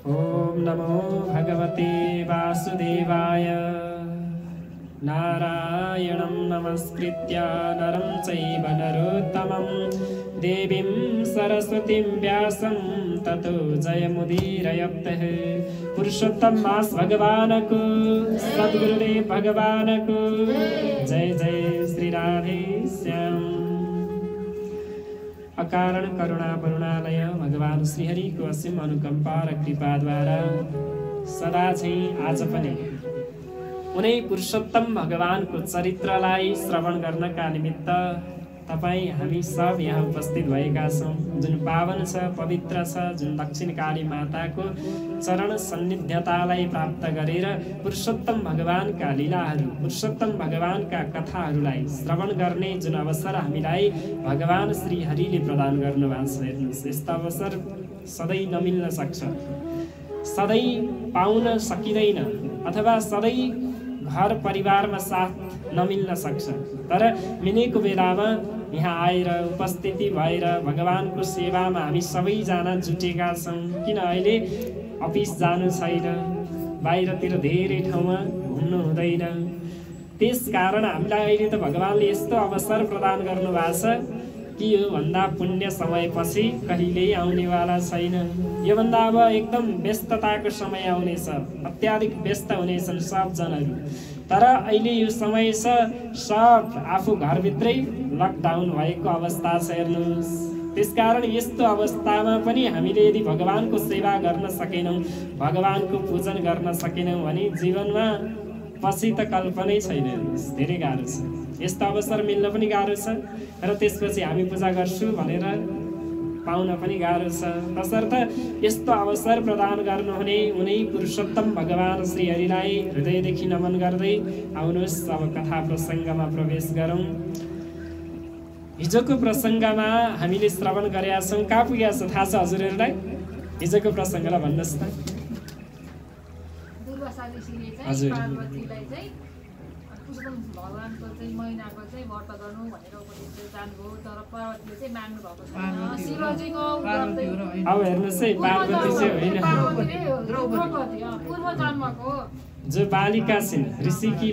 ओम नमो भगवते वासुदेवाय। नारायणं नमस्कृत्य नरं चैव नरोत्तमं देवीं सरस्वतीं व्यासं ततो जयमुदीरयेत्। पुरुषोत्तम मास भगवान को, सद्गुरुदेव भगवान को जय जय श्री राधे श्याम। अकारण करुणा करुणालय भगवान श्रीहरिको असीम अनुकम्पा र कृपाद्वारा सदा चाहिँ आज पनि उनै पुरुषोत्तम भगवानको चरित्रलाई श्रवण गर्नका निमित्त तपाईँ हामी सब यहाँ उपस्थित भएका छौँ। जुन पावन छ, पवित्र छ, जुन दक्षिणकाली माताको चरण सन्निध्यतालाई प्राप्त गरेर पुरुषोत्तम भगवानका लीलाहरू, पुरुषोत्तम भगवानका कथाहरूलाई श्रवण गर्ने जुन अवसर हामीलाई भगवान श्री हरिले प्रदान गर्नुभएको छ। हेर्नुहोस्, यस्तो अवसर सधैँ नमिल्न सक्छ, सधैँ पाउन सकिँदैन, अथवा सधैँ घर परिवारमा साथ नमिल्न सक्छ। तर मिलेको बेलामा यहाँ आएर उपस्थिति भएर भगवानको सेवामा हामी सबैजना जुटेका छौँ। किन अहिले अफिस जानु छैन, बाहिरतिर धेरै ठाउँमा घुम्नु हुँदैन, त्यस कारण हामीलाई अहिले त भगवानले यस्तो अवसर प्रदान गर्नुभएको छ कि योभन्दा पुण्य समयपछि कहिल्यै आउनेवाला छैन। योभन्दा अब एकदम व्यस्तताको समय आउनेछ, अत्याधिक व्यस्त हुनेछन् सबजनाहरू। तर अहिले यो समय छ, सब आफू घरभित्रै लकडाउन भएको अवस्था छ। हेर्नुहोस्, त्यसकारण यस्तो अवस्थामा पनि हामीले यदि भगवानको सेवा गर्न सकेनौँ, भगवानको पूजन गर्न सकेनौँ भने जीवनमा पछि त कल्पनै छैन। हेर्नुहोस्, धेरै गाह्रो छ, यस्तो अवसर मिल्न पनि गाह्रो छ र त्यसपछि हामी पूजा गर्छु भनेर पाउन पनि गाह्रो छ। तसर्थ यस्तो अवसर प्रदान गर्नुहुने उनै पुरुषोत्तम भगवान श्री हरिलाई हृदयदेखि नमन गर्दै आउनुहोस् अब कथा प्रसङ्गमा प्रवेश गरौँ। हिजोको प्रसङ्गमा हामीले श्रवण गरेका छौँ। कहाँ पुगेका छ थाहा छ हजुरहरूलाई? हिजोको प्रसङ्गलाई भन्नुहोस् त। हजुर, भगवानको चाहिँ महिनाको चाहिँ व्रत गर्नु भनेर उपदेश जानुभयो, तर पार्वतीले चाहिँ मान्नु भएको छैन। शिवजीको अब हेर्नुहोस् है, पार्वती चाहिँ होइन, पूर्व जन्मको जो बालिका छिन्, ऋषिकी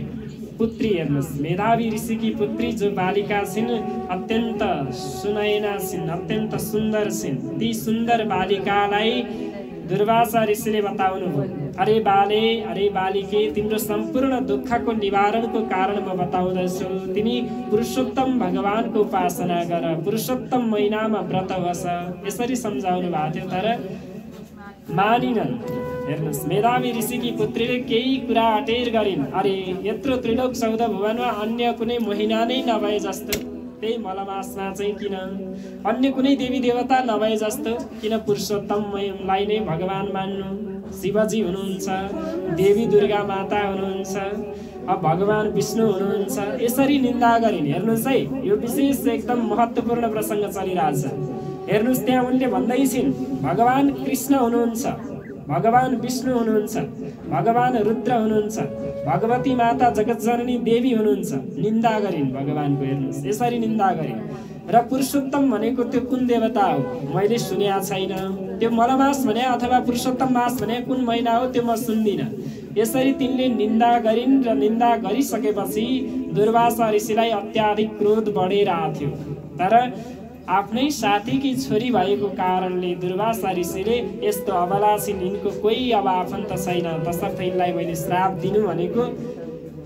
पुत्री। हेर्नुहोस्, मेधावी ऋषिकी पुत्री जो बालिका छिन्, अत्यन्त सुनयना छिन्, अत्यन्त सुन्दर छिन्। ती सुन्दर बालिकालाई दुर्वासा ऋषिले बताउनु भयो, अरे बाले, अरे बालिके, तिम्रो सम्पूर्ण दुःखको निवारणको कारण म बताउँदछु। तिमी पुरुषोत्तम भगवानको उपासना गर, पुरुषोत्तम महिनामा व्रत बस, यसरी सम्झाउनु भएको थियो। तर मानिनन्। हेर्नुहोस्, मेधावी ऋषिकी पुत्रीले केही कुरा अटेर गरिन्। अरे यत्रो त्रिलोक 14 भुवनमा अन्य कुनै महिना नै नभए जस्तो, त्यही मलमासमा चाहिँ किन अन्य कुनै देवी देवता नभए जस्तो किन पुरुषोत्तमलाई नै भगवान मान्नु? शिवजी हुनुहुन्छ, देवी दुर्गा माता हुनुहुन्छ, अब भगवान विष्णु हुनुहुन्छ, यसरी निन्दा गरिन्। हेर्नुहोस् है, यो विशेष एकदम महत्त्वपूर्ण प्रसङ्ग चलिरहेछ। हेर्नुहोस्, त्यहाँ उनले भन्दै छिन् भगवान कृष्ण हुनुहुन्छ, भगवान विष्णु हुनुहुन्छ, भगवान रुद्र हुनुहुन्छ, भगवती माता जगतजननी देवी हुनुहुन्छ। निन्दा गरिन् भगवानको। हेर्नुहोस्, यसरी निन्दा गरिन्। र पुरुषोत्तम भनेको त्यो कुन देवता हो मैले सुनेको छैन, त्यो मलमास भने अथवा पुरुषोत्तम मास भने कुन महिना हो त्यो म सुन्दिनँ। यसरी तिनले निन्दा गरिन् र निन्दा गरिसकेपछि दुर्वासा ऋषिलाई अत्याधिक क्रोध बढेर आथ्यो। तर आफ्नै साथीकी छोरी भएको कारणले दुर्वासा ऋषिले यस्तो अबला छिन्, यिनको कोही अब आफन्त छैन, तसर्थ यिनलाई मैले श्राप दिनु भनेको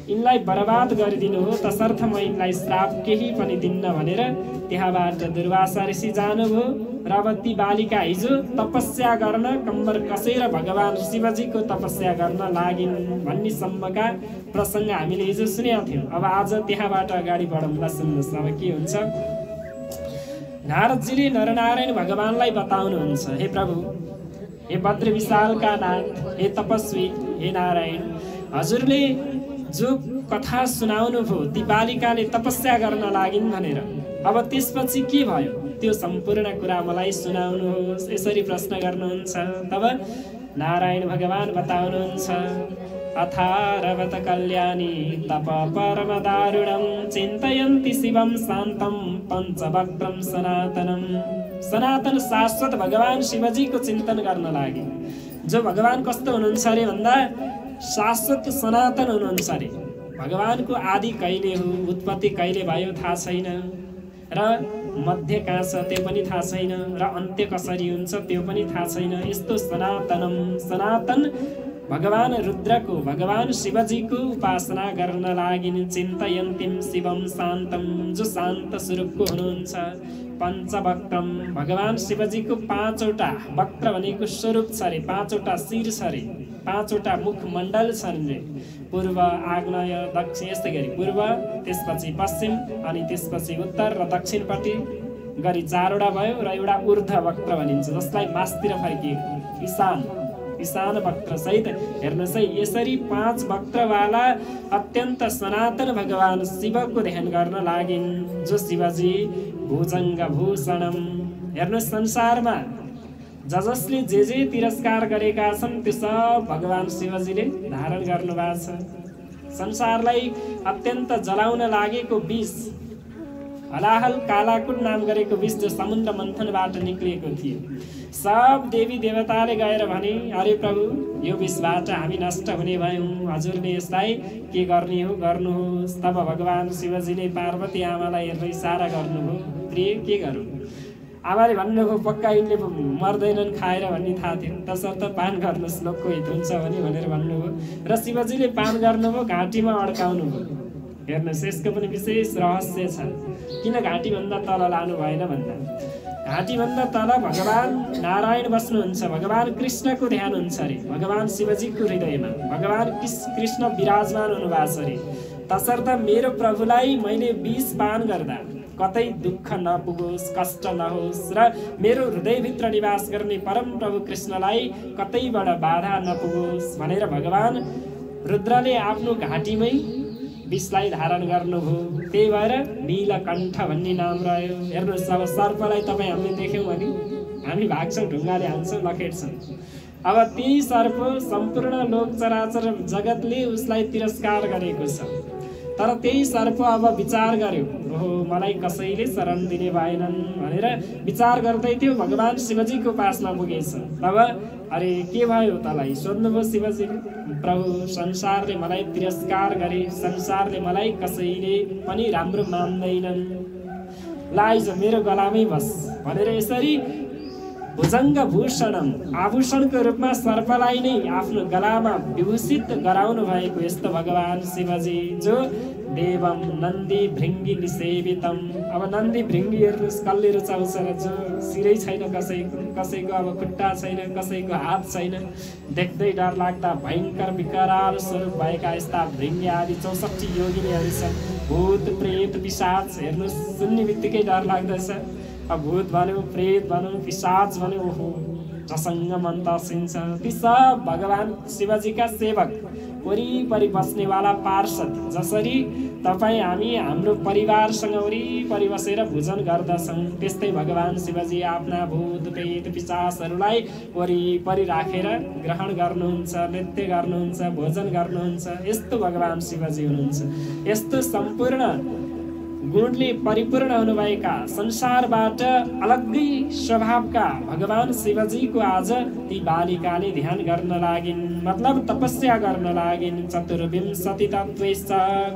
यिनलाई बर्बाद गरिदिनु हो, तसर्थ म यिनलाई श्राप केही पनि दिन्न भनेर त्यहाँबाट दुर्वासा ऋषि जानुभयो। र अब ती बालिका हिजो तपस्या गर्न कम्बर कसेर भगवान शिवजीको तपस्या गर्न लागिन् भन्ने सम्मका प्रसङ्ग हामीले हिजो सुनेका थियौँ। अब आज त्यहाँबाट अगाडि बढौँला, सुन्नुहोस् अब के हुन्छ। नारदजीले नरनारायण भगवानलाई बताउनुहुन्छ, हे प्रभु, हे भद्र विशालका नाथ, हे तपस्वी, हे नारायण, हजुरले जो कथा सुनाउनु भयो ती बालिकाले तपस्या गर्न लागिन् भनेर, अब त्यसपछि के भयो त्यो सम्पूर्ण कुरा मलाई सुनाउनुहोस्, यसरी प्रश्न गर्नुहुन्छ। तब नारायण भगवान बताउनुहुन्छ, अथारवत कल्याणी तप परम दारुणं चिन्तयन्ति शिवं शान्तं पञ्चवक्त्रं सनातनं। सनातन शाश्वत भगवान शिवजी को चिन्तन गर्न लागे। जो भगवान कस्तो हुनुहुन्छ अरे भन्दा शाश्वत सनातन हुनुहुन्छ अरे। भगवानको आदि कहिले हो, उत्पत्ति कहिले भयो थाहा छैन, र मध्य कहाँ छ त्यो पनि थाहा छैन, र अन्त्य कसरी हुन्छ त्यो पनि थाहा छैन। यस्तो सनातनम सनातन भगवान रुद्रको, भगवान शिवजीको उपासना गर्न लागि चिन्तयन्तिम शिवम शान्तम, जो शान्त स्वरूपको हुनुहुन्छ। पञ्चवक्त्रम, भगवान शिवजीको 5वटा वक्त्र भनेको स्वरूप छ अरे, 5वटा शिर छ अरे, 5वटा मुखमण्डल छन् रे। पूर्व, आग्नेय, दक्षिण, यस्तै गरी पूर्व, त्यसपछि पश्चिम, अनि त्यसपछि उत्तर र दक्षिणपट्टि गरी 4वटा भयो, र एउटा ऊर्ध्व वक्त्र भनिन्छ जसलाई मास्तिर फर्किएको ईशान, ईशान वक्त्र सहित हेर्नुहोस् है। यसरी 5 वक्त्रवाला अत्यन्त सनातन भगवान शिवको ध्यान गर्न लागि जो शिवजी भुजङ्ग भूषणम। हेर्नुहोस्, संसारमा जसले जे तिरस्कार गरेका छन् त्यो सब भगवान शिवजीले धारण गर्नुभएको छ। संसारलाई अत्यन्त जलाउन लागेको विष, हलाहल कालाकुट नाम गरेको विष जो समुद्र मन्थनबाट निक्लिएको थियो, सब देवी देवताले गएर भने अरे प्रभु यो विषबाट हामी नष्ट हुने भयौँ, हजुरले यसलाई के गर्ने हो गर्नुहोस्। तब भगवान शिवजीले पार्वती आमालाई हेरेर इसारा गर्नुभयो, प्रिय के गरौँ। आमाले भन्नुभयो पक्का यिनले मर्दैनन् खाएर भन्ने थाहा थियो, तसर्थ पान गर्नुहोस् लोकको हित हुन्छ भनेर भन्नुभयो, र शिवजीले पान गर्नुभयो, घाँटीमा अड्काउनु भयो। हेर्नुहोस्, यसको पनि विशेष रहस्य छ। किन घाँटीभन्दा तल लानु भएन भन्दा घाँटीभन्दा तल भगवान नारायण बस्नुहुन्छ, भगवान कृष्णको ध्यान हुन्छ अरे, भगवान शिवजीको हृदयमा भगवान कृष्ण विराजमान हुनुभएको छ अरे। तसर्थ मेरो प्रभुलाई मैले विष पान गर्दा कतै दुःख नपुगोस्, कष्ट नहोस्, र मेरो हृदयभित्र निवास गर्ने परम प्रभु कृष्णलाई कतैबाट बाधा नपुगोस् भनेर भगवान रुद्रले आफ्नो घाँटीमै विषलाई धारण गर्नुभयो। त्यही भएर नीलकण्ठ भन्ने नाम रह्यो। हेर्नुहोस्, अब सर्पलाई तपाईँ हामीले देख्यौँ भने हामी भाग्छौँ, ढुङ्गाले हान्छौँ, लखेट्छौँ। अब त्यही सर्प सम्पूर्ण लोक चराचर जगतले उसलाई तिरस्कार गरेको छ, तर त्यही सर्प अब विचार गर्यो, ओहो मलाई कसैले शरण दिने भएनन् भनेर विचार गर्दै थियो, भगवान शिवजीको पासमा पुगेछ। तब अरे के भयो तलाई सोध्नुभयो शिवजीले, प्रभु संसारले मलाई तिरस्कार गरे, संसारले मलाई कसैले पनि राम्रो मान्दैनन्, लाइज मेरो गलामै बस भनेर यसरी भुजङ्ग भूषणम आभूषणको रूपमा सर्पलाई नै आफ्नो गलामा विभूषित गराउनु भएको यस्तो भगवान शिवजी जो देवम नन्दी भृङ्गी निसेवितम। अब नन्दी भृङ्गीहरू कसले रुचाउँछ र जो शिरै छैन कसैको अब खुट्टा छैन, कसैको हात छैन, देख्दै डर लाग्दा भयङ्कर विकराल स्वरूप भएका यस्ता भृङ्गी आदि 64 योगिनीहरू छन्। भूत प्रेत पिशाच हेर्नु सुन्ने बित्तिकै डर लाग्दछ। अब भूत भन्यो, प्रेत भन्यो, पिशाच भन्यो, ओहो झसङ्ग मन तर्सिन्छ। ती सब भगवान शिवजीका सेवक, वरिपरि बस्नेवाला पार्षद, जसरी तपाईँ हामी हाम्रो परिवारसँग वरिपरि बसेर भोजन गर्दछौँ, त्यस्तै भगवान शिवजी आफ्ना भूत प्रेत पिशाचहरूलाई वरिपरि राखेर ग्रहण गर्नुहुन्छ, नृत्य गर्नुहुन्छ, भोजन गर्नुहुन्छ। यस्तो भगवान शिवजी हुनुहुन्छ। यस्तो सम्पूर्ण गुणले परिपूर्ण हुनुभएका, संसारबाट अलग्गै स्वभावका भगवान शिवजीको आज ती बालिकाले ध्यान गर्न लागिन्, मतलब तपस्या गर्न लागिन्। 24 तत्त्वैश्च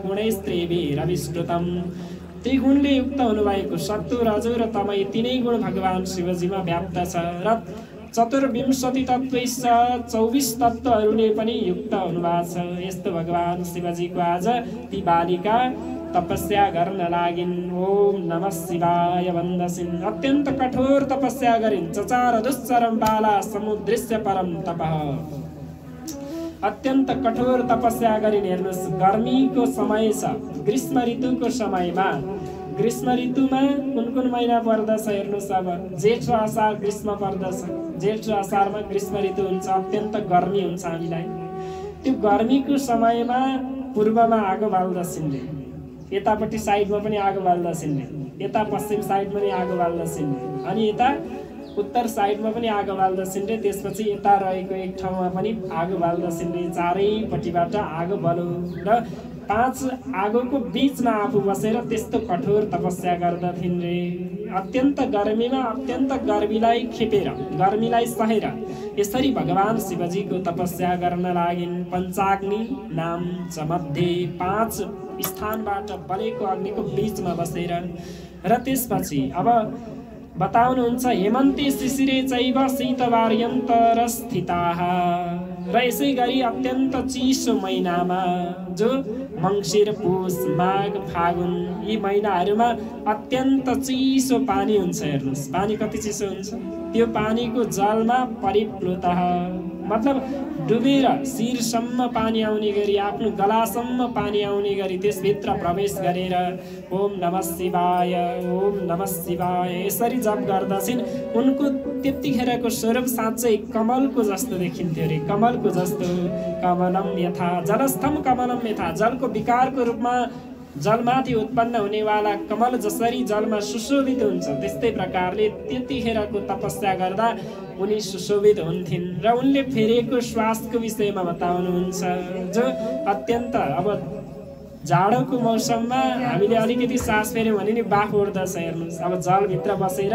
गुणैस्त्रिभिरविष्टुतम्। ती गुणले युक्त हुनुभएको सत्व रजो र तम यी तीनै गुण भगवान शिवजीमा व्याप्त छ र 24 तत्त्वैश्च 24 तत्त्वहरूले पनि युक्त हुनुभएको छ। यस्तो भगवान शिवजीको आज ती बालिका तपस्या गर्न लागिन्। ओम नमः शिवाय वन्दसिन्। अत्यन्त कठोर तपस्या गरिन्। चचार दुश्चरम बाला समुद्रस्य परम तपः। अत्यन्त कठोर तपस्या गरिन्। हेर्नुहोस्, गर्मीको समय छ, ग्रीष्म ऋतुको समयमा, ग्रीष्म ऋतुमा कुन कुन महिना पर्दछ हेर्नुहोस्। अब जेठ र असार ग्रीष्म पर्दछ। जेठ र असारमा ग्रीष्म ऋतु हुन्छ, अत्यन्त गर्मी हुन्छ हामीलाई। त्यो गर्मीको समयमा पूर्वमा आगो बाल्दछिन्, यतापट्टि साइडमा पनि आगो बाल्दछिन्, यता पश्चिम साइडमा पनि आगो बाल्दछिन्, अनि यता उत्तर साइडमा पनि आगो बाल्दछिन्, त्यसपछि यता रहेको एक ठाउँमा पनि आगो बाल्दछिन्। चारैपट्टिबाट आगो बलो र 5 आगोको बीचमा आफू बसेर त्यस्तो कठोर तपस्या गर्दथिन् रे। अत्यन्त गर्मीमा अत्यन्त गर्मीलाई खेपेर गर्मीलाई सहेर यसरी भगवान शिवजीको तपस्या गर्न लागिन्। पञ्चाग्नि नाम च मध्ये 5 स्थानबाट बलेको अग्निको बीचमा बसेर र त्यसपछि अब बताउनुहुन्छ हेमन्ते शिशिरे चैव शीतवार्यन्तर स्थिताः र यसै गरी अत्यन्त चिसो महिनामा जो मङ्सिर पुष माघ फागुन यी महिनाहरूमा अत्यन्त चिसो पानी हुन्छ। हेर्नुहोस् पानी कति चिसो हुन्छ, त्यो पानीको जलमा परिप्लुतः मतलब डुबेर शिरसम्म पानी आउने गरी आफ्नो गलासम्म पानी आउने गरी त्यसभित्र प्रवेश गरेर ओम नमः शिवाय ओम नमः शिवाय यसरी जप गर्दछिन्। उनको त्यतिखेरको स्वरूप साँच्चै कमलको जस्तो देखिन्थ्यो रे, कमलको जस्तो। कमलम यथा जलस्थम कमलम यथा जलको विकारको रूपमा जलमाथि उत्पन्न हुनेवाला कमल जसरी जलमा सुशोभित हुन्छ त्यस्तै प्रकारले त्यतिखेरको तपस्या गर्दा उनी सुशोभित हुन्थिन्। र उनले फेरेको श्वासको विषयमा बताउनुहुन्छ जो अत्यन्त अब जाडोको मौसममा हामीले अलिकति सास फेर्यौँ भने नि बाफ उठ्दछ। हेर्नुहोस् अब जलभित्र बसेर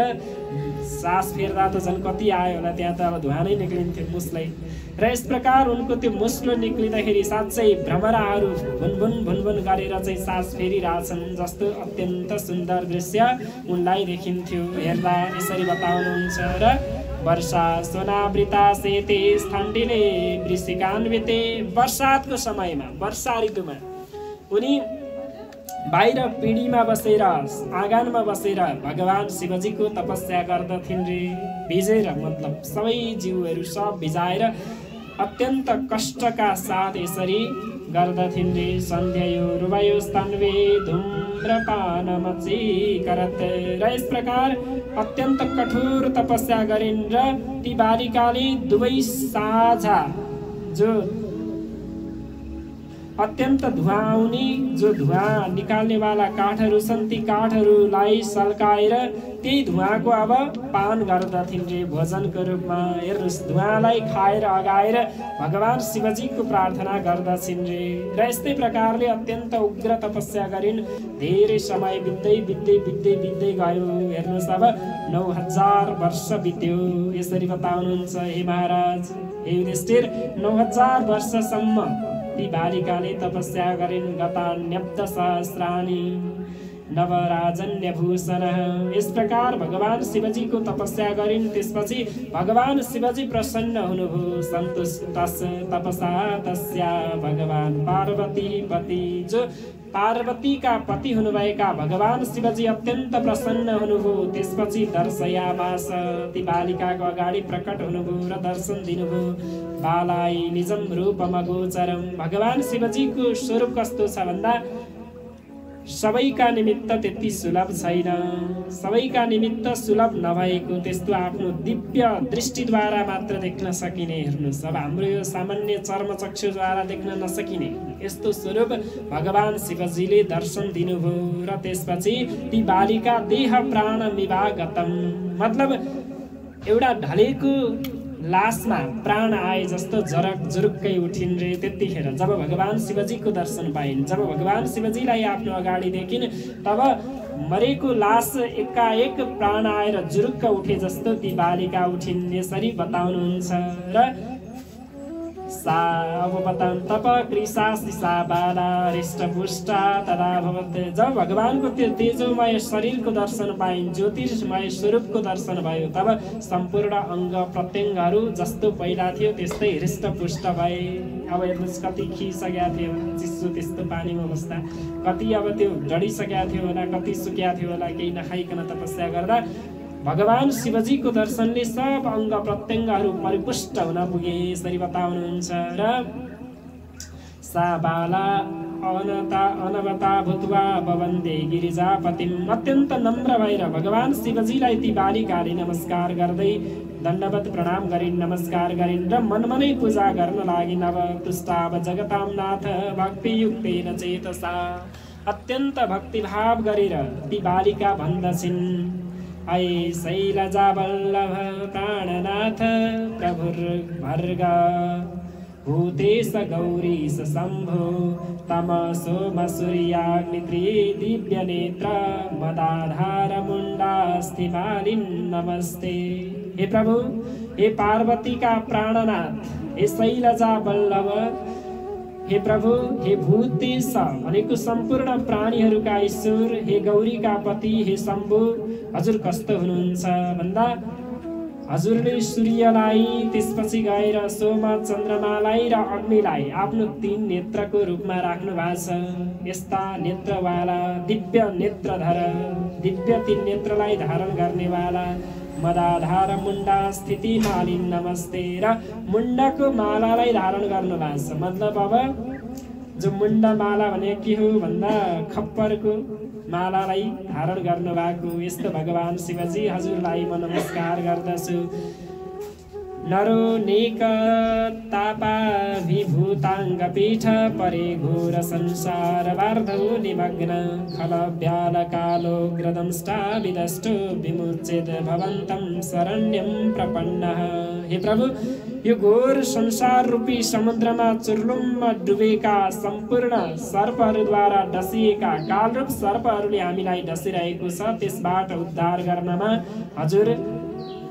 सास फेर्दा त झन् कति आयो होला, त्यहाँ त अब धुवा नै निक्लिन्थ्यो मुस्लै। र यस प्रकार उनको त्यो मुस्लो निक्लिँदाखेरि साँच्चै भ्रमराहरू भुनभुन भुनभुन गरेर चाहिँ सास फेरिरहेछन् जस्तो अत्यन्त सुन्दर दृश्य उनलाई देखिन्थ्यो। हेर्दा यसरी बताउनुहुन्छ र वर्षा सोनावृता सेते ठण्डीले वृश्चिकान्विते बर्सातको समयमा वर्षा ऋतुमा उनी बाहिर पिँढीमा बसेर आँगनमा बसेर भगवान शिवजीको तपस्या गर्दथिन् रे। भिजेर मतलब सबै जीवहरू सब भिजाएर अत्यन्त कष्टका साथ यसरी गर्दथिन् रे। सन्ध्यायो रुवायो स्तन्वे धूम्रपानमची करत र यस प्रकार अत्यन्त कठोर तपस्या गरिन् र ती बालिकाले दुवै साझा जो अत्यन्त धुवा आउने जो धुवा निकाल्नेवाला काठहरू छन् ती काठहरूलाई सल्काएर त्यही धुवाको अब पान गर्दथिन् रे भोजनको रूपमा। हेर्नुहोस् धुवालाई खाएर अगाएर भगवान शिवजीको प्रार्थना गर्दछिन् रे। र यस्तै प्रकारले अत्यन्त उग्र तपस्या गरिन्। धेरै समय बित्दै बित्दै बित्दै बित्दै गयो। हेर्नुहोस् अब 9000 वर्ष बित्यो। यसरी बताउनुहुन्छ हे महाराज हे युधिष्ठिर 9000 वर्षसम्म ती बालिकाले तपस्या गरिन्। गतान्यब्द सहस्राणि नवराजन्यभूषण यस प्रकार भगवान शिवजीको तपस्या गरिन्। त्यसपछि भगवान शिवजी प्रसन्न हुनुभयो। सन्तुष्टस् तपसा तस्या भगवान पार्वती पति जो पार्वतीका पति हुनुभएका भगवान शिवजी अत्यन्त प्रसन्न हुनुभयो। त्यसपछि दर्शयामास ती बालिकाको अगाडि प्रकट हुनुभयो र दर्शन दिनुभयो। बालाई निजम रूपम गोचरम भगवान शिवजीको स्वरूप कस्तो छ भन्दा सबैका निमित्त त्यति सुलभ छैन। सबैका निमित्त सुलभ नभएको त्यस्तो आफ्नो दिव्य दृष्टिद्वारा मात्र देख्न सकिने। हेर्नुहोस् अब हाम्रो यो सामान्य चर्मचक्षुद्वारा देख्न नसकिने यस्तो स्वरूप भगवान शिवजीले दर्शन दिनुभयो। र त्यसपछि ती बालिका देह प्राण निवागतम मतलब एउटा ढलेको लासमा प्राण आए जस्तो जरक जुरुक्कै उठिन् रे। त्यतिखेर जब भगवान शिवजीको दर्शन पाइन्, जब भगवान शिवजीलाई आफ्नो अगाडि देखिन् तब मरेको लास एकाएक प्राण आएर जुरुक्क उठे जस्तो ती बालिका उठिन्। यसरी बताउनुहुन्छ र सा अब बताउन् तप कृषा शिशा बाला हृष्टपुष्टा तदा भवत् जब भगवानको त्यो तेजोमय शरीरको दर्शन पाइन्, ज्योतिषमय स्वरूपको दर्शन भयो तब सम्पूर्ण अङ्ग प्रत्यङ्गहरू जस्तो पहिला थियो त्यस्तै हृष्टपुष्ट भए। अब हेर्नुहोस् कति खिसकेका थियो चिसो त्यस्तो पानीमा बस्दा, कति अब त्यो डढिसकेका थियो होला, कति सुक्या थियो होला केही नखाइकन तपस्या गर्दा। भगवान शिवजीको दर्शनले सब अङ्ग प्रत्यङ्गहरू परिपुष्ट हुन पुगे। यसरी बताउनुहुन्छ र सा बाला अनवता भूत्वा भवन्ते गिरिजापतिम् अत्यन्त नम्र भएर भगवान शिवजीलाई ती बालिकाले नमस्कार गर्दै दण्डवत प्रणाम गरिन्, नमस्कार गरिन् र मनमनै पूजा गर्न लागिन्। अब तुष्टाव जगतां नाथ भक्तियुक्तेन चेतसा अत्यन्त भक्तिभाव गरेर ती बालिका भन्दछिन् ऐ शैलजा वल्लभ प्राणनाथ प्रभुर्भर्ग भूतेश गौरीश शम्भो तमसो मसूर्याग्नित्री दिव्यनेत्र मदाधारमुण्डास्थिमालिन् नमस्ते। हे प्रभु, हे पार्वतीका प्राणनाथ, हे शैलजा वल्लभ, हे प्रभु, हे भूतेश भनेको सम्पूर्ण प्राणीहरूका ईश्वर, हे गौरीका पति, हे शम्भु, हजुर कस्तो हुनुहुन्छ भन्दा हजुरले सूर्यलाई, त्यसपछि गएर सोम चन्द्रमालाई र अग्निलाई आफ्नो 3 नेत्रको रूपमा राख्नु भएको छ। यस्ता नेत्रवाला दिव्य नेत्रधर, दिव्य 3 नेत्रलाई धारण गर्नेवाला मदाधार मुण्डा स्थिति मालिन नमस्ते। र मुण्डको मालालाई धारण गर्नु भएको छ। मतलब अब जो मुण्ड माला भने के हो भन्दा खप्परको मालालाई धारण गर्नु भएको यस्तो भगवान शिवजी हजुरलाई म नमस्कार गर्दछु। नरो नेक तापाभिभूताङ्ग पीठ परे घोर संसार वार्धौ निमग्न खल व्याल कालो ग्रदंष्टा विदष्टो विमुच्येत भवन्तं शरण्यं प्रपन्नः। हे प्रभु, यो घोर संसार रूपी समुद्रमा चुर्लुम्म डुबेका सम्पूर्ण सर्पहरूद्वारा डसिएका कालरूप सर्पहरूले हामीलाई डसिरहेको छ, त्यसबाट उद्धार गर्नमा हजुर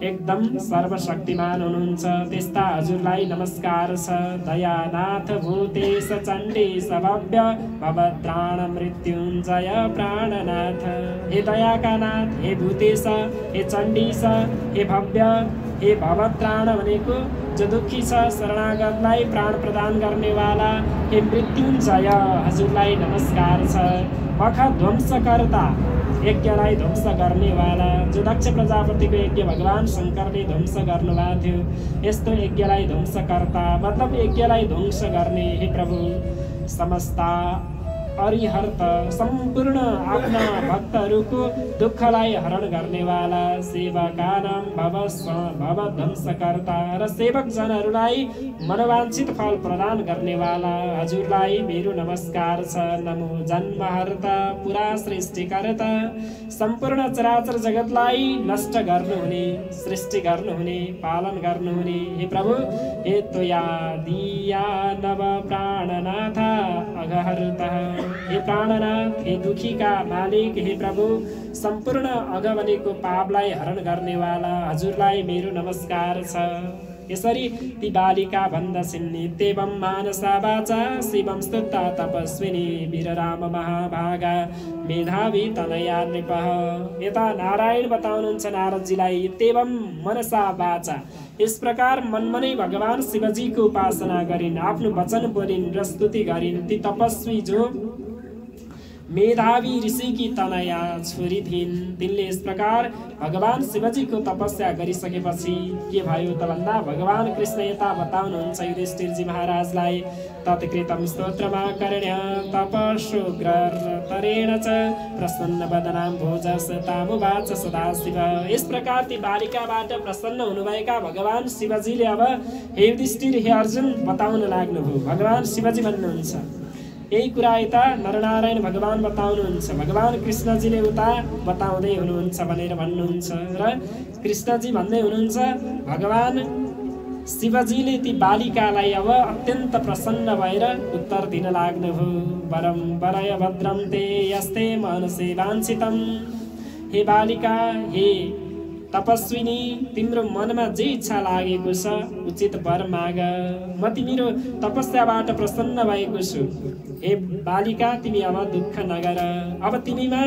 एकदम सर्वशक्तिमान हुनुहुन्छ। त्यस्ता हजुरलाई नमस्कार छ। दयानाथ भूतेश चण्डीश भव्य भवत्राण मृत्युञ्जय प्राणनाथ। हे दयाका नाथ, हे भूतेश, हे चण्डीश, हे भव्य, हे भवत्राण भनेको जो दुखी छ शरणागतलाई प्राण प्रदान गर्नेवाला, हे मृत्युञ्जय हजुरलाई नमस्कार छ। मख ध्वंसकर्ता, यज्ञलाई ध्वंस गर्नेवाला, जो दक्ष प्रजापतिको यज्ञ भगवान शङ्करले ध्वंस गर्नुभएको थियो, यस्तो यज्ञलाई ध्वंसकर्ता मतलब यज्ञलाई ध्वंस गर्ने हे प्रभु, समस्त अरिहर्त सम्पूर्ण आफ्ना भक्तहरूको दुःखलाई हरण गर्नेवाला, सेवकानां भव ध्वंसकर्ता र सेवक जनहरूलाई मनोवाञ्छित फल प्रदान गर्नेवाला हजुरलाई मेरो नमस्कार छ। नमो जन्महर्ता पुरा सृष्टिकर्ता, सम्पूर्ण चराचर जगतलाई नष्ट गर्नुहुने, सृष्टि गर्नुहुने, पालन गर्नुहुने हे प्रभु, हे त्वया दिया नव प्राणनाथ अघहर्ता। हे प्राणनाथ, हे दुखीका मालिक, हे प्रभु, सम्पूर्ण अघ भनेको पापलाई हरण गर्नेवाला हजुरलाई मेरो नमस्कार छ। यसरी ती बालिका भन्दछिन् नित्येवं मानसा वाचा शिवं स्तुता तपस्विनी वीरराम महाभागा मेधावी तनया नृपः। यता नारायण बताउनुहुन्छ नारदजीलाई, इत्येवं मनसा वाचा, इस प्रकार मनमनै भगवान शिवजीको उपासना गरिन्, आफ्नो वचन बोलिन् र स्तुति गरिन्। ती तपस्वी जो मेधावी ऋषि की तनया छोरी थिइन्, तिनले इस प्रकार भगवान शिवजीको तपस्या गरिसकेपछि के भयो त भन्दा भगवान कृष्ण यता बताउनुहुन्छ युधिष्ठिरजी महाराजलाई, तत्कृतं स्तोत्रमाकर्ण्य तपस्सुग्रतरेण च प्रसन्न वदनां भोजसतामुवाच सदाशिव। इस प्रकार ती बालिकाबाट प्रसन्न हुनुभएका भगवान शिवजीले अब हे युधिष्ठिर, हे अर्जुन बताउन लाग्नुभयो। भगवान शिवजी भन्नुहुन्छ यही कुरा यता नरनारायण भगवान बताउनुहुन्छ, भगवान कृष्णजीले उता बताउँदै हुनुहुन्छ भनेर भन्नुहुन्छ। र कृष्णजी भन्दै हुनुहुन्छ भगवान शिवजीले ती बालिकालाई अब अत्यन्त प्रसन्न भएर उत्तर दिन लाग्नुभयो। वरम वरय भद्रम ते यस्ते मनसे वाञ्छितम्। हे बालिका, हे तपस्विनी, तिम्रो मनमा जे इच्छा लागेको छ उचित वर माग, म तिम्रो तपस्याबाट प्रसन्न भएको छु। हे बालिका, तिमी अब दुःख नगर। अब तिमीमा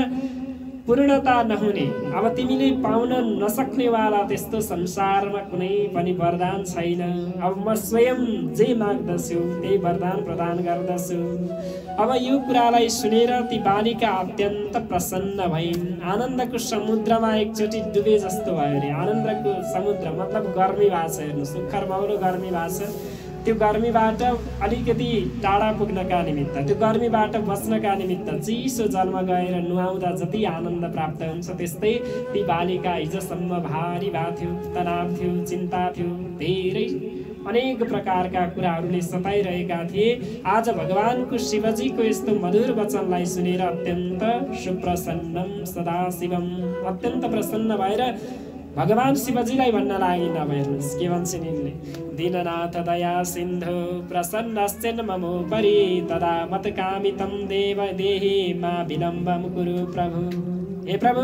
पूर्णता नहुने, अब तिमीले पाउन नसक्नेवाला त्यस्तो संसारमा कुनै पनि वरदान छैन। अब म स्वयं जे माग्दछु त्यही वरदान प्रदान गर्दछु। अब यो कुरालाई सुनेर ती बालिका अत्यन्त प्रसन्न भइन्। आनन्दको समुद्रमा एकचोटि डुबे जस्तो भयो रे। आनन्दको समुद्र मतलब गर्मी भएको छ, हेर्नु सुखर मौलो गर्मी भएको छ। त्यो गर्मीबाट अलिकति टाढा पुग्नका निमित्त, त्यो गर्मीबाट बच्नका निमित्त चिसो जलमा गएर नुहाउँदा जति आनन्द प्राप्त हुन्छ त्यस्तै ती बालिका हिजोसम्म भारी भएको थियो, तनाव थियो, चिन्ता थियो, धेरै अनेक प्रकारका कुराहरूले सताइरहेका थिए। आज भगवानको शिवजीको यस्तो मधुर वचनलाई सुनेर अत्यन्त सुप्रसन्नम सदाशिवम, अत्यन्त प्रसन्न भएर भगवान शिवजीलाई भन्न लागि नभर्नुहोस् के भन्छन् यिनले दीननाथ दया सिन्धु प्रसन्नश्चन ममोपरि तदा मतकामितं देव देहि मा विलम्बं कुरु प्रभु। हे प्रभु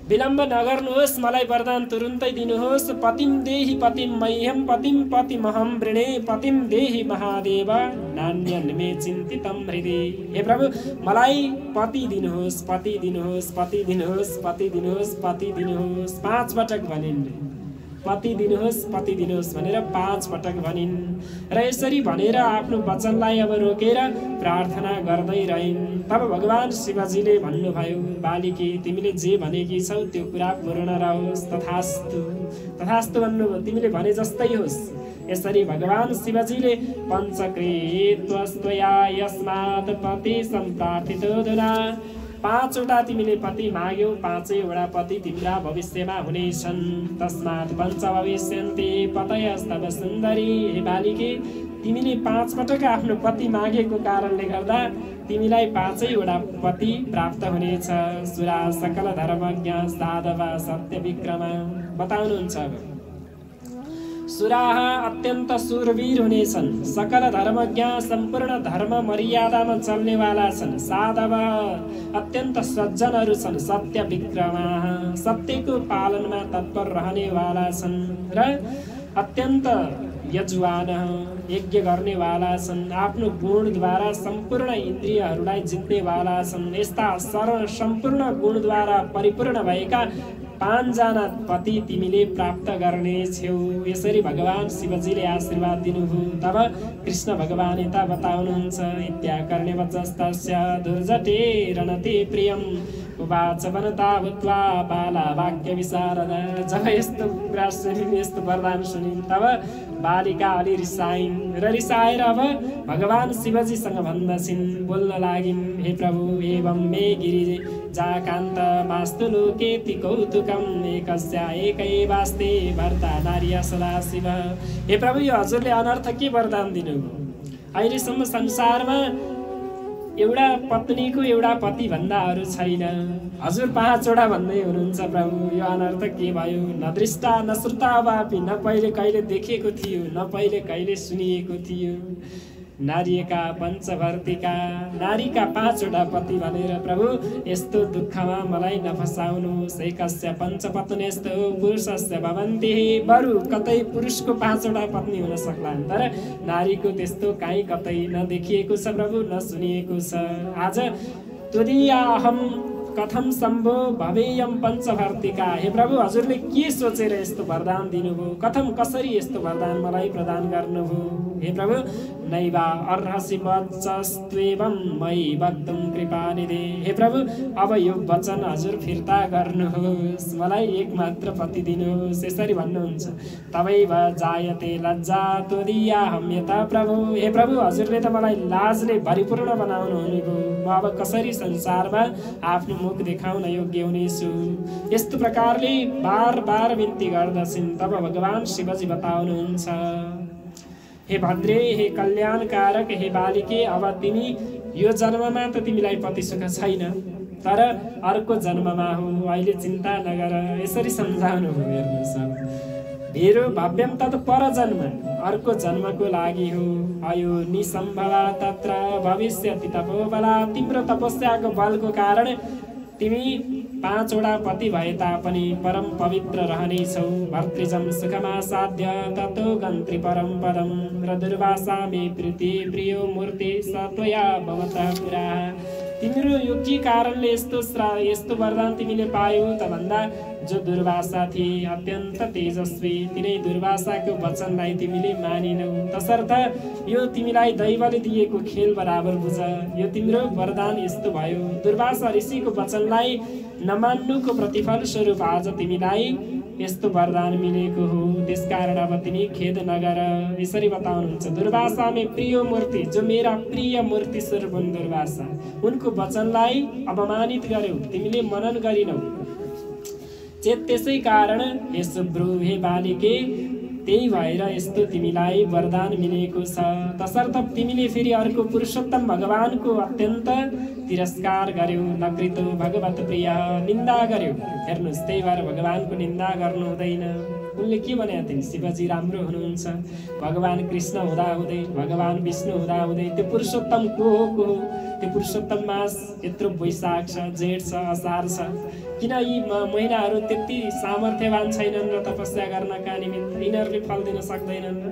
विलम्ब नगर्नुहोस्, मलाई वरदान तुरुन्तै दिनुहोस्। पतिम देहि पतिम मह्यम पतिम पतिमहं वृणे पतिम देहि महादेव नान्यन् मे चिन्तितं हृदि। हे प्रभु मलाई पति दिनुहोस्, पति दिनुहोस्, पति दिनुहोस्, पति दिनुहोस्, पति दिनुहोस्। 5 पटक भनिन्, पति दिनुहोस् भनेर 5 पटक भनिन् र यसरी भनेर आफ्नो वचनलाई अब रोकेर प्रार्थना गर्दै रहिन्। तब भगवान शिवजीले भन्नुभयो बालिके तिमीले जे भनेकी छौ त्यो कुरा पूर्ण रहोस्। तथास्तु तथास्तु भन्नुभयो, तिमीले भने जस्तै होस्। यसरी भगवान शिवजीले पञ्चकृत्वस्त्वया यस्मात् पति सम्प्रार्थितो धुना 5 वटा तिमीले पति माग्यौ, 5 वटा पति तिम्रा भविष्यमा हुनेछन्। तस्मात् पञ्च भविष्यन्ति पतयस्तव सुन्दरी। हे बालिके तिमीले 5 पटक आफ्नो पति मागेको कारणले गर्दा तिमीलाई 5 वटा पति प्राप्त हुनेछ। सुरा सकल धर्मज्ञ साधव सत्य विक्रम बताउनुहुन्छ। सुराः अत्यन्त सुरवीर हुनेछन्, सकल धर्मज्ञ सम्पूर्ण धर्म मर्यादामा चल्नेवाला छन्। साधव अत्यन्त सज्जनहरू छन्। सत्य विक्रमाः सत्यको पालनमा तत्पर रहनेवाला छन् र अत्यन्त यजुवान यज्ञ गर्नेवाला छन्। आफ्नो गुणद्वारा सम्पूर्ण इन्द्रियहरूलाई जित्नेवाला छन्। यस्ता सम्पूर्ण गुणद्वारा परिपूर्ण भएका 5 जना पति तिमीले प्राप्त गर्नेछौ। यसरी भगवान शिवजीले आशीर्वाद दिनुभयो। तब कृष्ण भगवान यता बताउनुहुन्छ इत्याकर्ण्य वचस्तस्य दुर्जटे रणते प्रियम उवाच वनता भूत्वा बाला वाक्य विशारद। जब यस्तो कुरा सुनिन्, यस्तो वरदान सुनिन्, तब बालिका अलि रिसाइन् र रिसाएर अब भगवान शिवजीसँग भन्दछिन्, बोल्न लागिन् हे प्रभु एवं मे गिरि जाकान्त मास्तु लोकेति कौतुकम् एकस्या एकैवास्ते भर्ता नार्य सदाशिव। हे प्रभु यो हजुरले अनर्थ के वरदान दिनुभयो? अहिलेसम्म संसारमा एउटा पत्नीको एउटा पति भन्दा अरू छैन। हजुर 5 वटा भन्दै हुनुहुन्छ प्रभु, यो अनर्थ के भयो? न दृष्टा न श्रुता वापि, न पहिले कहिले देखेको थियो, न पहिले कहिले सुनिएको थियो। नारीका पञ्चभर्तिका नारीका 5 वटा पति भनेर प्रभु यस्तो दुःखमा मलाई नफसाउनुहोस्। एकस्य पञ्चपत्नेस्तु पुरुषस्य भवन्ति। बरु कतै पुरुषको 5 वटा पत्नी हुन सक्लान्, तर नारीको त्यस्तो काहीँ कतै नदेखिएको छ प्रभु, नसुनिएको छ। आज त्वदीया अहम कथम सम्भो भवेयम पञ्चभर्तिका। हे प्रभु हजुरले के सोचेर यस्तो वरदान दिनुभयो? कथम कसरी यस्तो वरदान मलाई प्रदान गर्नुभयो? हे प्रभु नैवा अर्हसि वचस्त्वेवं मयि वक्तुं कृपानिधे। हे प्रभु अब यो वचन हजुर फिर्ता गर्नुहोस्, मलाई एक मात्र पति दिनुहोस्। यसरी भन्नुहुन्छ। तवैव जायते लज्जा त्वदीया हम्यता प्रभु। हे प्रभु हजुरले त मलाई लाजले भरिपूर्ण बनाउनु हुनुभयो। म अब कसरी संसारमा आफ्नो मुख देखाउन योग्य हुनेछु? यस्तो प्रकारले बार बार बिन्ती गर्दछिन्। तब भगवान शिवजी बताउनुहुन्छ हे भद्रे हे कल्याणकारक हे बालिके अब तिमी यो जन्ममा त तिमीलाई पति सुख छैन, तर अर्को जन्ममा हो, अहिले चिन्ता नगर। यसरी सम्झाउनु हो। हेर्नुहोस् मेरो भव्यम तत् परजन्म, अर्को जन्मको लागि हो। अयो निसम्भवा तत्र भविष्यति तपोबला। तिम्रो तपस्याको बलको कारण तिमी 5 वटा पति भए तापनि परम पवित्र रहनेछौ। भर्तृजम सुखमासाध्य ततो गन्त्री परम पदम र दुर्वासा मे प्रीति प्रियो मूर्ति सत्वया भवतः पुरा। तिम्रो यो के कारणले यस्तो वरदान तिमीले पायौ त भन्दा जो दुर्वासा थिए अत्यन्त तेजस्वी, तिनै दुर्वासाको वचनलाई तिमीले मानिनौ। तसर्थ यो तिमीलाई दैवले दिएको खेल बराबर बुझ। यो तिम्रो वरदान यस्तो भयो। दुर्वासा ऋषिको वचनलाई नमान्नुको प्रतिफल स्वरूप आज तिमीलाई यस्तो वरदान मिलेको हो। त्यसकारण अब तिमी खेद नगर। यसरी बताउनुहुन्छ दुर्वासा में प्रिय मूर्ति, जो मेरा प्रिय मूर्ति स्वरूप हुन् दुर्वासा, उनको वचनलाई अपमानित गर्यौ, तिमीले मनन गरिनौ। त्यसै कारण हे सुब्रु हे बालिके त्यही भएर यस्तो तिमीलाई वरदान मिलेको छ। तसर्थ तिमीले फेरि अर्को पुरुषोत्तम भगवानको अत्यन्त तिरस्कार गर्यौ, नकृतो भगवत प्रिय, निन्दा गर्यौ। हेर्नुहोस्, त्यही भएर भगवानको निन्दा गर्नु हुँदैन। उनले के भनेका थिइन्? शिवजी राम्रो हुनुहुन्छ, भगवान कृष्ण हुँदाहुँदै, भगवान विष्णु हुँदाहुँदै त्यो पुरुषोत्तम को हो? त्यो पुरुषोत्तम मास यत्रो वैशाख छ, जेठ छ, असार छ। किन यी महिनाहरू त्यति सामर्थ्यवान छैनन् र तपस्या गर्नका निमित्त यिनीहरूले फल दिन सक्दैनन् र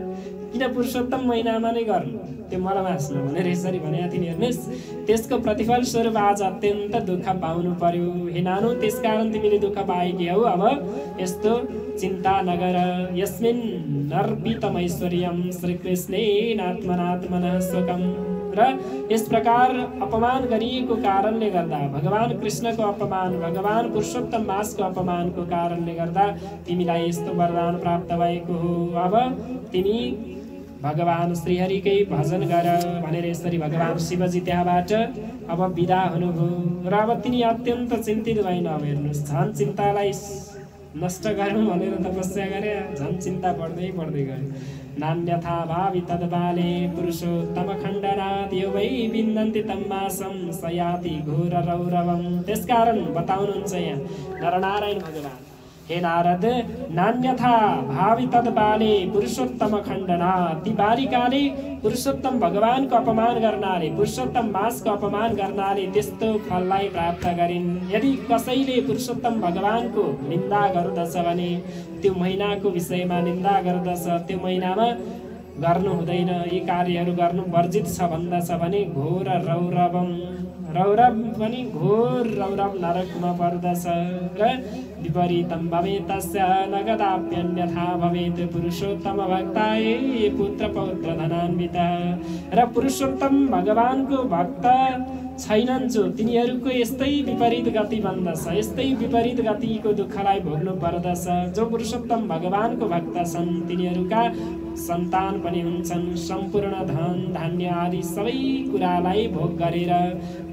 किन पुरुषोत्तम महिनामा नै गर्नु त्यो मलमास्नु भनेर यसरी भनेका थिइन्। हेर्नुहोस्, त्यसको प्रतिफल स्वरूप आज अत्यन्त दुःख पाउनु पर्यो। हे नानु, त्यसकारण तिमीले दुःख पाएकी हौ। अब यस्तो चिन्ता नगर। यस्मिन् अर्पितमैश्वर्यं श्रीकृष्णेनात्मनात्मनः सुखम्। र यस प्रकार अपमान गरिएको कारणले गर्दा, भगवान कृष्णको अपमान, भगवान पुरुषोत्तम मासको अपमानको कारणले गर्दा तिमीलाई यस्तो वरदान प्राप्त भएको हो। अब तिमी भगवान श्रीहरिकै भजन गर भनेर यसरी भगवान शिवजी त्यहाँबाट अब बिदा हुनुभयो। र अब तिनी अत्यन्त चिन्तित भइन। अब हेर्नुहोस्, झन् चिन्तालाई नष्ट गरौँ भनेर तपस्या गरे, झन् चिन्ता बढ्दै गयो। नान्यथा भावि तद्बाले पुरुषोत्तम खण्डनात् यो वै विन्दन्ति तं मासं सयाति घोर रौरवम्। त्यसकारण बताउनुहुन्छ यहाँ नरनारायण भगवान, हे नारद, नान्यथा भावि तद्बाले पुरुषोत्तम खण्डनात्, ती बालिकाले पुरुषोत्तम भगवानको अपमान गर्नाले, पुरुषोत्तम मासको अपमान गर्नाले त्यस्तो फललाई प्राप्त गरिन्। यदि कसैले पुरुषोत्तम भगवानको निन्दा गर्दछ भने, त्यो महिनाको विषयमा निन्दा गर्दछ, त्यो महिनामा गर्नु हुँदैन, यी कार्यहरू गर्नु वर्जित छ भन्दछ भने घोर रौरवम, रौरव पनि घोर रौरव नरकमा पर्दछ। र विपरीतं भवेत् तस्य न कदाप्यन्यथा भवेत् पुरुषोत्तम भक्ताय पुत्र पौत्र धनान्वितः। र पुरुषोत्तम भगवानको भक्त छैनन् जो, तिनीहरूको यस्तै विपरीत गति बन्दछ, यस्तै विपरीत गतिको दुःखलाई भोग्नु पर्दछ। जो पुरुषोत्तम भगवानको भक्त छन् तिनीहरूका सन्तान पनि हुन्छन्, सम्पूर्ण धन धान्य आदि सबै कुरालाई भोग गरेर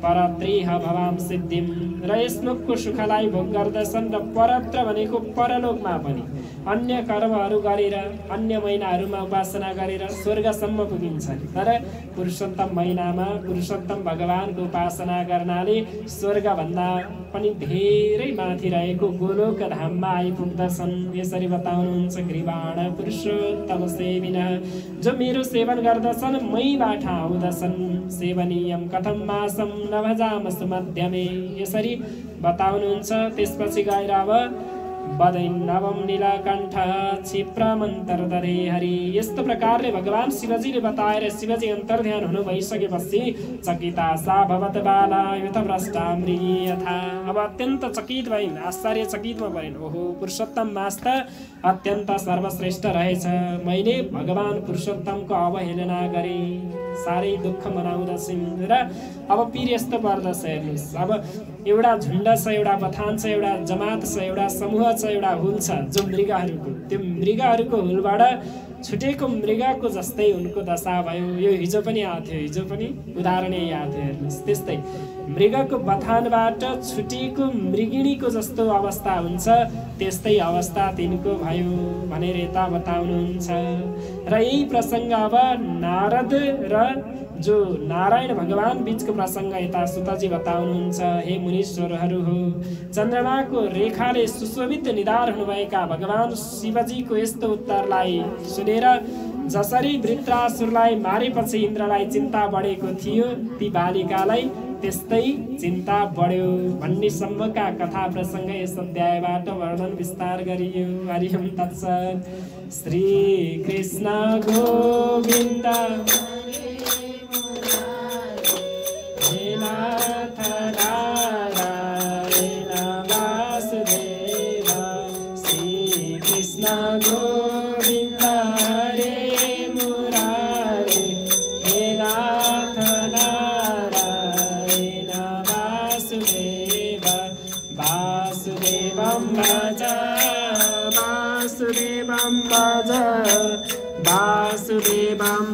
परत्रेह भवाम सिद्धिम, र यस लोकको सुखलाई भोग गर्दछन्। र परत्र भनेको परलोकमा पनि अन्य कर्महरू गरेर, अन्य महिनाहरूमा उपासना गरेर स्वर्गसम्म पुगिन्छन्। तर पुरुषोत्तम महिनामा पुरुषोत्तम भगवानको उपासना गर्नाले स्वर्गभन्दा पनि धेरै माथि रहेको गोलोक धाममा आइपुग्दछन्। यसरी बताउनुहुन्छ ग्रीवाण पुरुषोत्तम सेविना, जो मेरो सेवन गर्दछन् मैबाट आउँदछन्। सेवनीयम कथम मासम न भजामस मध्यमे, यसरी बताउनुहुन्छ। त्यसपछि गएर अब वदैन्नवम नीलकण्ठ क्षिप्रमन्तर्दधे हरि, यस्तो प्रकारले भगवान शिवजीले बताएर शिवजी अन्तर्ध्यान हुनु भइसकेपछि चकिता सा भवत बाला युतभ्रष्टा मृगी यथा। अब अत्यन्त चकित भइन्, आश्चर्यचकितमा परिन्। ओहो, पुरुषोत्तम मास त अत्यन्त सर्वश्रेष्ठ रहेछ, मैले भगवान पुरुषोत्तमको अवहेलना गरेँ, साह्रै दुःख मनाउँदछन्। र अब पीर यस्तो पर्दछ। हेर्नुहोस्, अब एउटा झुण्ड छ, एउटा बथान छ, एउटा जमात छ, एउटा समूह छ, एउटा हुल छ, जो मृगहरूको, त्यो मृगहरूको हुलबाट छुटेको मृगको जस्तै उनको दशा भयो। यो हिजो पनि आएको थियो, हिजो पनि उदाहरण यही आएको थियो। हेर्नुहोस्, त्यस्तै मृगको बथानबाट छुटेको मृगिणीको जस्तो अवस्था हुन्छ, त्यस्तै अवस्था तिनको भयो भनेर यता बताउनुहुन्छ। र यही प्रसङ्ग अब नारद र जो नारायण भगवान बीचको प्रसङ्ग यता सुतजी बताउनुहुन्छ। हे मुनीश्वरहरू हो, चन्द्रमाको रेखाले सुशोभित निधार हुनुभएका भगवान शिवजीको यस्तो उत्तरलाई सुनेर जसरी वृत्रासुरलाई मारेपछि इन्द्रलाई चिन्ता बढेको थियो, ती बालिकालाई त्यस्तै चिन्ता बढ्यो भन्ने सम्मका कथा प्रसङ्ग यस अध्यायबाट वर्णन विस्तार गरियो। हरि ओम तत्सत्। श्री कृष्ण गोविन्द वासुदेवं